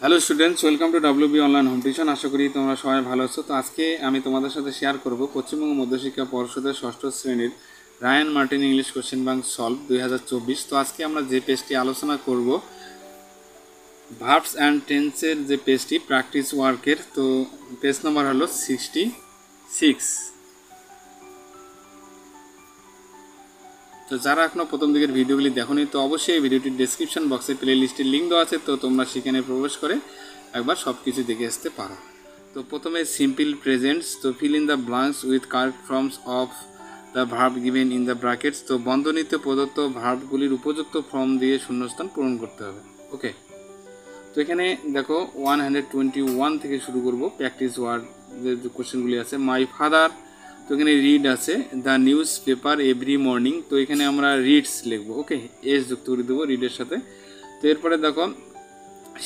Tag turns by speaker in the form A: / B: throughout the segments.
A: Hello students, welcome to WB online home tuition. আশা করি তোমরা সবাই ভালো আছো। তো আজকে আমি তোমাদের সাথে শেয়ার করব পশ্চিমবঙ্গ মধ্যশিক্ষা পর্ষদের ষষ্ঠ শ্রেণীর Ray and Martin English question bank solve 2024। তো আজকে আমরা যে পেজটি আলোচনা করব ভার্বস অ্যান্ড টেন্সের যে পেজটি প্র্যাকটিস ওয়ার্কের, তো পেজ নাম্বার হলো 66। তো যারা এখনও প্রথম দিকের ভিডিওগুলি দেখোনি, তো অবশ্যই এই ভিডিওটির ডেসক্রিপশন বক্সে প্লে লিস্টের লিঙ্ক দেওয়া আছে, তো তোমরা সেখানে প্রবেশ করে একবার সব কিছু দেখে আসতে পারো। তো প্রথমে সিম্পল প্রেজেন্টস, তো fill in the blanks with correct forms of the verb given in the brackets. তো বন্ধনীতে প্রদত্ত ভার্বগুলির উপযুক্ত ফর্ম দিয়ে শূন্যস্থান পূরণ করতে হবে। ওকে, তো এখানে দেখো 121 থেকে শুরু করব। প্র্যাকটিস ওয়ার্ড যে কোশ্চেনগুলি আছে, মাই ফাদার, তো এখানে রিড আছে the news paper every morning, তো এখানে আমরা রিডস লিখবো। ওকে, এস যুক্ত করে দেবো রিডের সাথে। তো এরপরে দেখো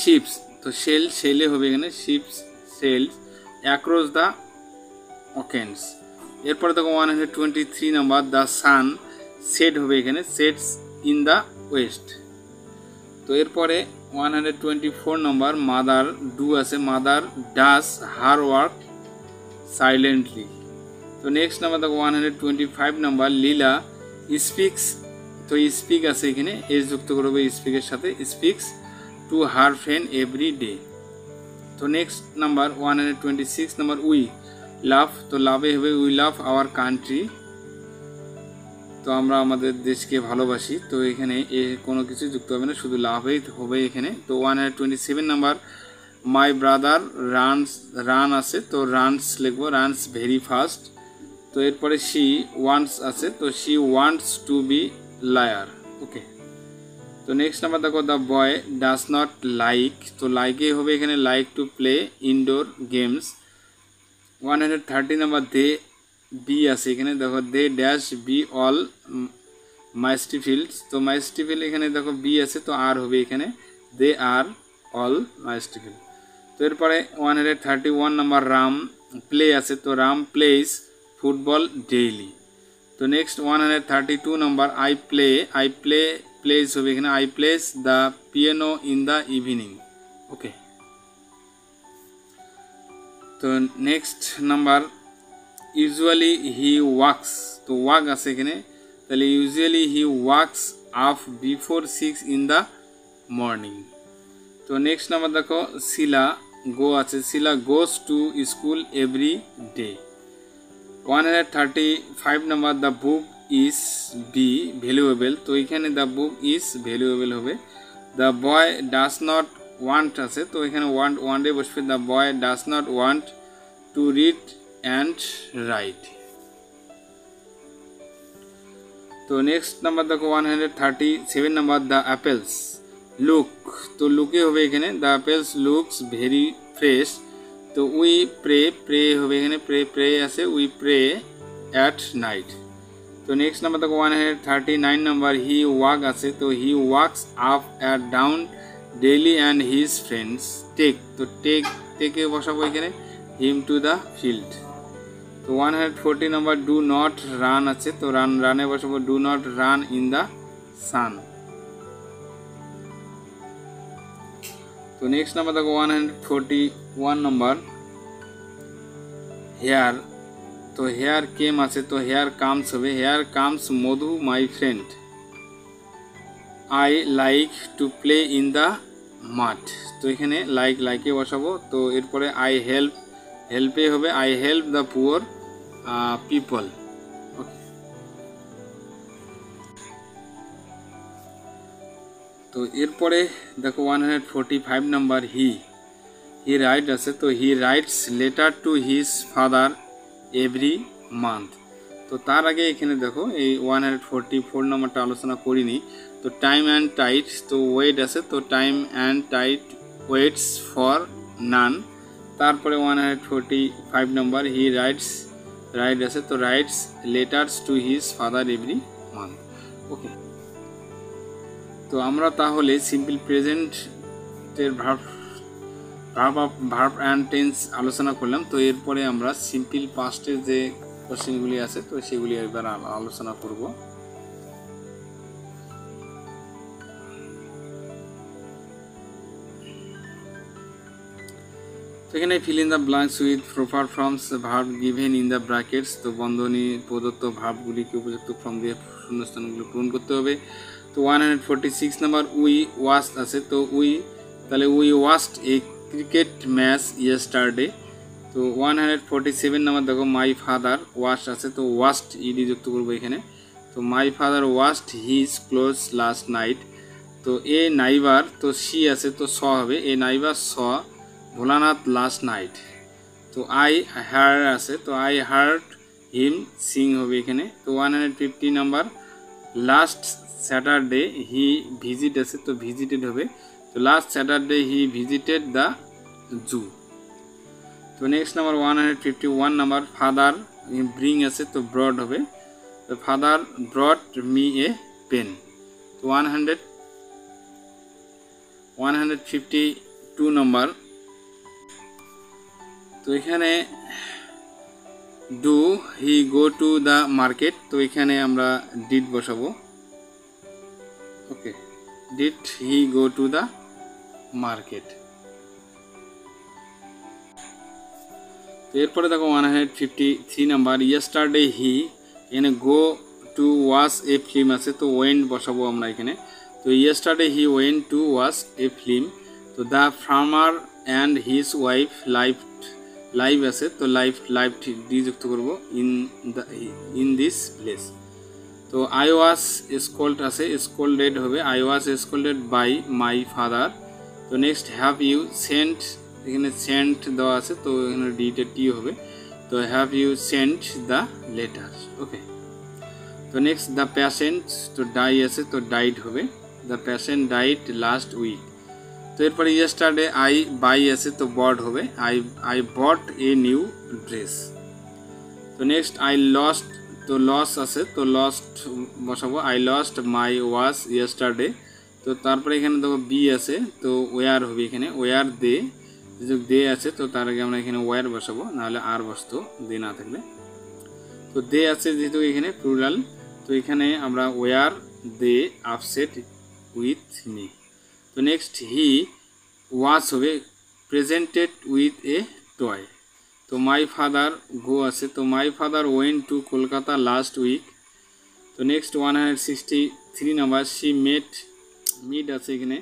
A: শিপস, তো সেলে হবে এখানে শিপস সেলস অ্যাক্রস দ্য ওকেন্স। এরপরে দেখো 123 নাম্বার দ্য সান সেট হবে এখানে সেটস ইন দ্য ওয়েস্ট। তো এরপরে 124 নম্বর মাদার ডু আছে mother does her work silently. তো নেক্সট নাম্বার দেখো 125 নাম্বার লীলা স্পিক্স, তো স্পিক আছে এখানে এস যুক্ত করবে স্পিকের সাথে speaks to her friend every day. তো next number 126 number we love, তো লাভে হবে উই লাভ আওয়ার কান্ট্রি, তো আমরা আমাদের দেশকে ভালোবাসি। তো এখানে কোনো কিছু যুক্ত হবে না, শুধু লাভেই হবে এখানে। তো 127 নাম্বার মাই ব্রাদার রান আছে, তো রানস লিখবো রানস ভেরি ফাস্ট। তো এরপরে শি ওয়ান্টস আছে, তো she wants to be liar. Okay, তো নেক্সট নাম্বার দেখো the boy does not like, তো লাইকে হবে এখানে like to play indoor games. 130 number they be আছে এখানে দেখো they dash be all mystified, তো মাইস্টিফিল এখানে দেখো বি আছে, তো আর হবে এখানে দে আর অল মাইস্টিফিল। তো এরপরে 131 নাম্বার রাম প্লে আছে, তো রাম প্লেস ফুটবল ডেইলি। তো next 132 number I play plays হবে এখানে I plays the piano in the evening. Okay, তো next number usually he walks, তো ওয়াক আছে এখানে, তাহলে usually he walks up before 6 in the morning. তো নেক্সট নাম্বার দেখো শিলা গো আছে, Sheela goes to school every day. 135 number the book is be valuable, তো এখানে দ্য বুক ইজ ভ্যালুয়েবল হবে। The boy does not want আছে, তো এখানে one day বসবে the boy does not want to read and right. তো next number দেখো 137 number the apples look, তো লুকে হবে এখানে the apples looks very fresh. তো উই প্রে হবে এখানে প্রে আছে উই প্রে অ্যাট নাইট। তো নেক্সট নাম্বার দেখো 139 নাম্বার হি ওয়াক আছে, তো he walks up at down daily and his friends take, তো টেকে বসাবো এখানে হিম টু দ্য ফিল্ড। তো 140 নাম্বার ডু নট রান আছে, তো রানে বসাবো do not run in the sun. তো নেক্সট নাম্বার দেখো 141 নাম্বার হেয়ার, তো হেয়ার কেম আছে, তো হেয়ার কামস হবে hair comes Madhu my friend. I like to play in the মাঠ, তো এখানে লাইকে বসাবো। তো এরপরে আই হেল্পে হবে I help the poor people. Okay, তো এরপরে দেখো 145 নাম্বার হি রাইট আছে, তো he writes letter to his father every month. তো তার আগে এখানে দেখো এই 144 নাম্বারটা আলোচনা করিনি। তো টাইম অ্যান্ড টাইট, তো ওয়েট আছে, তো time and tide waits for none. তারপরে 145 নাম্বার হি রাইট আছে, তো writes letters to his father every month. Okay, তো আমরা তাহলে সিম্পল প্রেজেন্টের ভার্ব অ্যান্ড টেন্স আলোচনা করলাম। তো এরপরে আমরা সিম্পল পাস্টের যে কোশ্চেনগুলি আছে, তো সেগুলি এবার আলোচনা করব। তো এখানে fill in the blanks with proper forms verb given in the brackets. তো বন্ধনী প্রদত্ত ভার্বগুলিকে উপযুক্ত ফর্ম দিয়ে শূন্যস্থানগুলো পূরণ করতে হবে। তো 146 নাম্বার উই ওয়াস্ট আছে, তো তাহলে we watched a cricket match yesterday. তো 147 নাম্বার দেখো মাই ফাদার ওয়াশ আছে, তো ওয়াস্ট ইডি যুক্ত করবো এখানে। তো my father washed his clothes last night. তো এ নাইবার, তো সি আছে, তো স হবে a neighbour saw Bholanath last night. তো আই হার আছে, তো আই হার্ড হিম সিং হবে এখানে। তো 150 number last Saturday he visit আছে, তো ভিজিটেড হবে। তো last Saturday he visited the zoo. তো next number 151 number father bring আছে, তো ব্রড হবে। তো father brought me a pen. তো 152 নাম্বার, তো এখানে do he go to the market. তো এখানে আমরা ডিড বসাবো। Okay, did he go to the market. তো এরপরে দেখো 153 নাম্বার ইয়েস্টারডে হি, এখানে go two watch a film আছে, তো ওয়েন্ট বসাবো আমরা এখানে। তো yesterday he went to watch a film. তো the farmer and his wife live আছে, তো লাইভ ডি যুক্ত করবো ইন দিস প্লেস। তো আই ওয়াজ স্কোল্ড আছে, স্কোল্ডেড হবে I was scolded by my father. তো নেক্সট হ্যাভ ইউ সেন্ট, এখানে সেন্ট দেওয়া আছে, তো এখানে ডিটা টি হবে। তো have you sent the letter. Okay, তো নেক্সট দ্য প্যাশেন্ট, তো ডাই আছে, তো ডাইড হবে the patient died last week. তো এরপরে ইয়েস্টারডে আই বাই আছে, তো বট হবে I bought a new dress. তো নেক্সট আই লস্ট, তো লস আছে, তো লস্ট বসাবো I lost my watch yesterday. তো তারপরে এখানে দেখো বি আছে, তো ওয়ার হবে এখানে ওয়ার দে, দে আছে, তো তার আগে আমরা এখানে ওয়ার বসাবো, নাহলে আর বসতো দে না থাকলে। তো দে আছে যেহেতু এখানে প্লুরাল, তো এখানে আমরা were they upset with me. তো নেক্সট হি ওয়াজ হবে প্রেজেন্টেড উইথ এ টয়। তো মাই ফাদার গো আছে, তো my father went to Kolkata last week. তো নেক্সট 163 নাম্বার শি মিট আছে এখানে,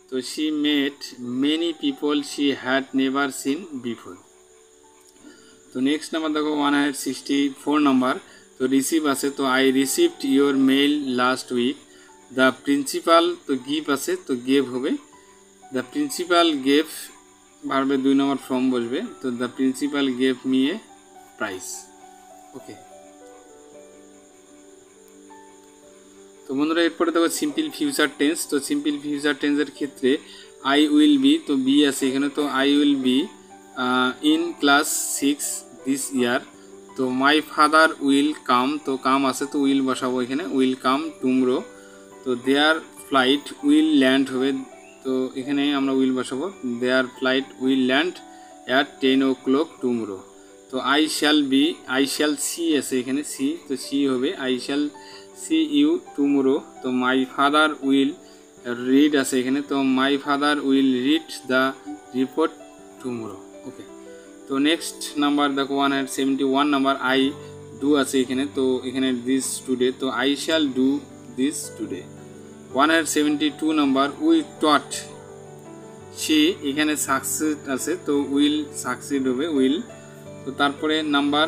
A: তো she met many people she had never seen before. তো নেক্সট নাম্বার দেখো 164 নাম্বার, তো রিসিভ আছে, তো I received your mail last week. The principal, তো গিভ আছে, তো গেভ হবে দ্য প্রিন্সিপাল গেভ ভার্বের 2 নম্বর ফর্ম বসবে। তো the principal gave me a prize. Okay, তো বন্ধুরা এরপরে দেখো সিম্পল ফিউচার টেন্স। তো সিম্পল ফিউচার টেন্সের ক্ষেত্রে আই উইল বি, তো বি আছে এখানে, তো I will be in class 6 this year. তো মাই ফাদার উইল কাম, তো কাম আছে, তো উইল বসাবো এখানে উইল কাম টুমরো। তো দেয়ার ফ্লাইট উইল ল্যান্ড হবে, তো এখানে আমরা উইল বসাবো their flight will land at 10 o'clock tomorrow. তো আই শ্যাল সি আছে এখানে সি, তো সি হবে I shall see you tomorrow. তো মাই ফাদার উইল রিড আছে এখানে, তো my father will read the report tomorrow. Okay, তো নেক্সট নাম্বার দেখো 171 নাম্বার আই ডু আছে এখানে, তো এখানে দিস টুডে, তো I shall do this today. 172 number we taught see, এখানে সাকসিড আছে, তো উইল সাকসিড হবে উইল। তো তারপরে number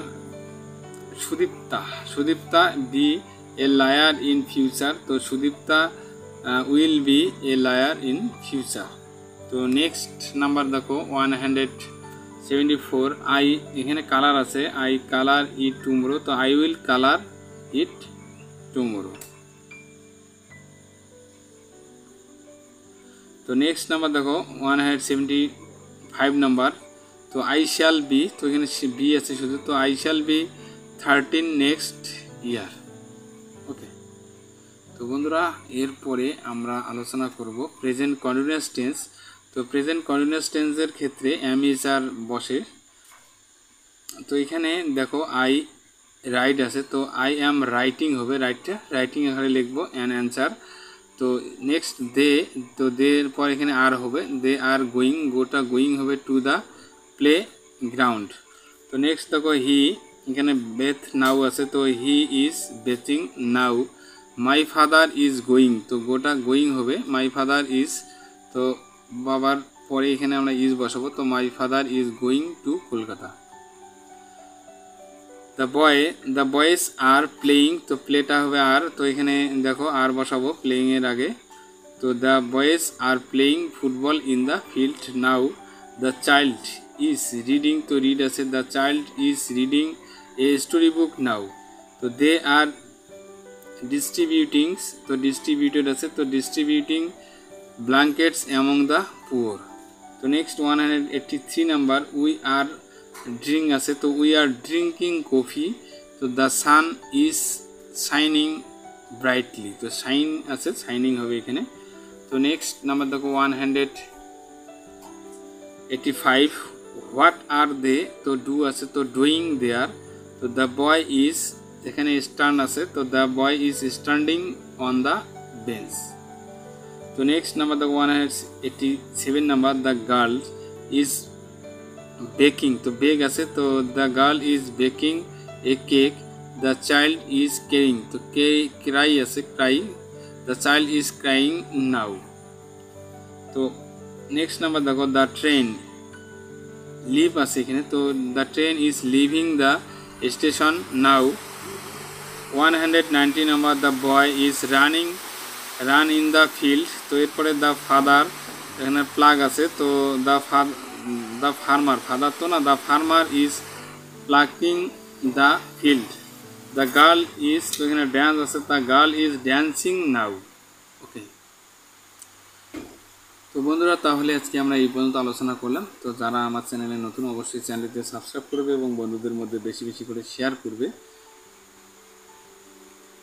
A: Sudipta be a liar in future. তো Sudipta will be a liar in future. তো নেক্সট নাম্বার দেখো 174 আই, এখানে কালার আছে আই কালার ইট টুমরো, তো I will colour it tomorrow. তো নেক্সট নাম্বার দেখো 175 নাম্বার, তো আই শ্যাল বি, তো এখানে বি আছে শুধু, তো I shall be 13 next year. Okay, তো বন্ধুরা এরপরে আমরা আলোচনা করব প্রেজেন্ট কন্টিনিউয়াস টেন্স। তো প্রেজেন্ট কন্টিনিউয়াস টেন্সের ক্ষেত্রে এম ইজ আর বসে। তো এখানে দেখো আই রাইট আছে, তো আই অ্যাম রাইটিং হবে, রাইটিং এখানে লিখবো অ্যান অ্যান্সার। তো নেক্সট দে, তো দে এর পর এখানে আর হবে দে আর গোয়িং, গোটা গোয়িং হবে টু দ্য প্লে গ্রাউন্ড। তো নেক্সট দেখো হি, এখানে বেথ নাও আছে, তো he is বেথিং now. My father is going, তো গোটা গোয়িং হবে, মাই ফাদার ইজ, তো বাবার পরে এখানে আমরা ইজ বসাবো, তো my father is going to Kolkata. The boys are playing, তো প্লেটা হবে আর, তো এখানে দেখো আর বসাবো প্লেয়িংয়ের আগে। তো the boys are playing football in the field now. The child is reading, তো রিড আছে, the child is reading a story book now. তো দে আর ডিস্ট্রিবিউটিং, তো ডিস্ট্রিবিউটেড আছে, তো distributing blankets among the poor. তো next 183 number, we are drink আছে, তো we are drinking coffee. তো the sun is shining brightly, তো shine আছে, শাইনিং হবে এখানে। তো নেক্সট নাম্বার দেখো 185, হোয়াট আর দে, তো ডু আছে, তো ডুইং দেয়ার। তো দ্য বয় ইজ, এখানে স্ট্যান্ড আছে, তো the boy is standing on the bench. তো নেক্সট নাম্বার দেখো 187 number, the girl is baking, তো বেক আছে, তো the girl is baking a cake. The child is crying, তো ক্রাই আছে, cry, the child is crying now. তো next number দেখো the train leave আছে এখানে, তো the train is leaving the station now. 190 number, the boy is run in the field, তো এরপরে the father, এখানে প্লাগ আছে, তো দ্য ফার্মার, ফাদার তো না, the farmer is plucking the field. The girl is, তো এখানে ড্যান্স আছে, দ্য গার্ল ইজ ড্যান্সিং নাও। ওকে, তো বন্ধুরা তাহলে আজকে আমরা এই পর্যন্ত আলোচনা করলাম। তো যারা আমার চ্যানেলে নতুন অবশ্যই চ্যানেলটিতে সাবস্ক্রাইব করবে এবং বন্ধুদের মধ্যে বেশি বেশি করে শেয়ার করবে।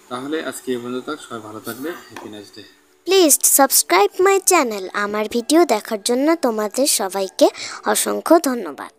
A: তাহলে আজকে এই পর্যন্ত থাক, সবাই ভালো থাকবে, happy nice day.
B: Please subscribe my channel. আমার ভিডিও দেখার জন্য তোমাদের সবাইকে অসংখ্য ধন্যবাদ।